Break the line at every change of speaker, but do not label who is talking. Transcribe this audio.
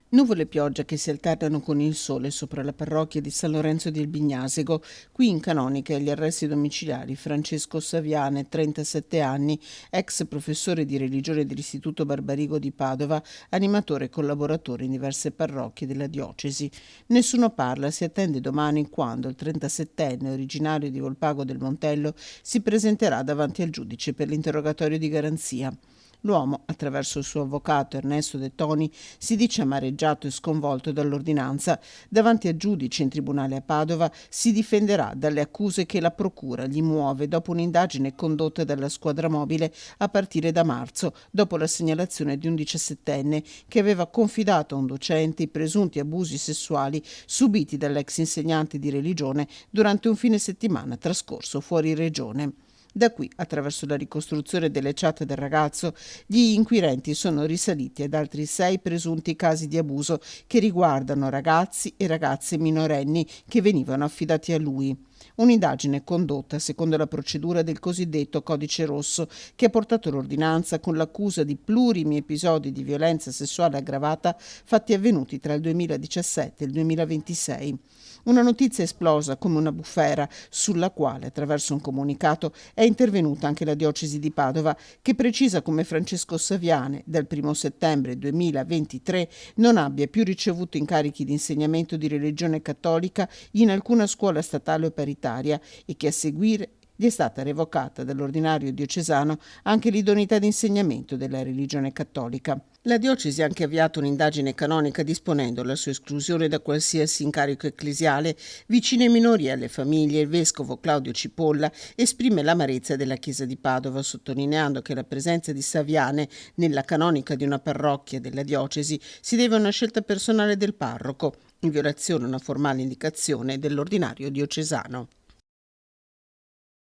Nuvole e pioggia che si alternano con il sole sopra la parrocchia di San Lorenzo di Elbignasego. Qui in canonica agli arresti domiciliari Francesco Saviane, 37 anni, ex professore di religione dell'Istituto Barbarigo di Padova, animatore e collaboratore in diverse parrocchie della diocesi. Nessuno parla, si attende domani quando il 37enne, originario di Volpago del Montello, si presenterà davanti al giudice per l'interrogatorio di garanzia. L'uomo, attraverso il suo avvocato Ernesto De Toni, si dice amareggiato e sconvolto dall'ordinanza. Davanti a giudici in tribunale a Padova si difenderà dalle accuse che la procura gli muove dopo un'indagine condotta dalla squadra mobile a partire da marzo, dopo la segnalazione di un 17enne che aveva confidato a un docente i presunti abusi sessuali subiti dall'ex insegnante di religione durante un fine settimana trascorso fuori regione. Da qui, attraverso la ricostruzione delle chat del ragazzo, gli inquirenti sono risaliti ad altri 6 presunti casi di abuso che riguardano ragazzi e ragazze minorenni che venivano affidati a lui. Un'indagine condotta secondo la procedura del cosiddetto Codice Rosso, che ha portato l'ordinanza con l'accusa di plurimi episodi di violenza sessuale aggravata fatti avvenuti tra il 2017 e il 2026. Una notizia esplosa come una bufera, sulla quale, attraverso un comunicato, è intervenuta anche la diocesi di Padova, che precisa come Francesco Saviane, dal 1 settembre 2023, non abbia più ricevuto incarichi di insegnamento di religione cattolica in alcuna scuola statale o paritaria e che a seguire gli è stata revocata dall'ordinario diocesano anche l'idoneità di insegnamento della religione cattolica. La diocesi ha anche avviato un'indagine canonica disponendo la sua esclusione da qualsiasi incarico ecclesiale vicino ai minori e alle famiglie. Il vescovo Claudio Cipolla esprime l'amarezza della Chiesa di Padova, sottolineando che la presenza di Saviane nella canonica di una parrocchia della diocesi si deve a una scelta personale del parroco, in violazione a una formale indicazione dell'ordinario diocesano.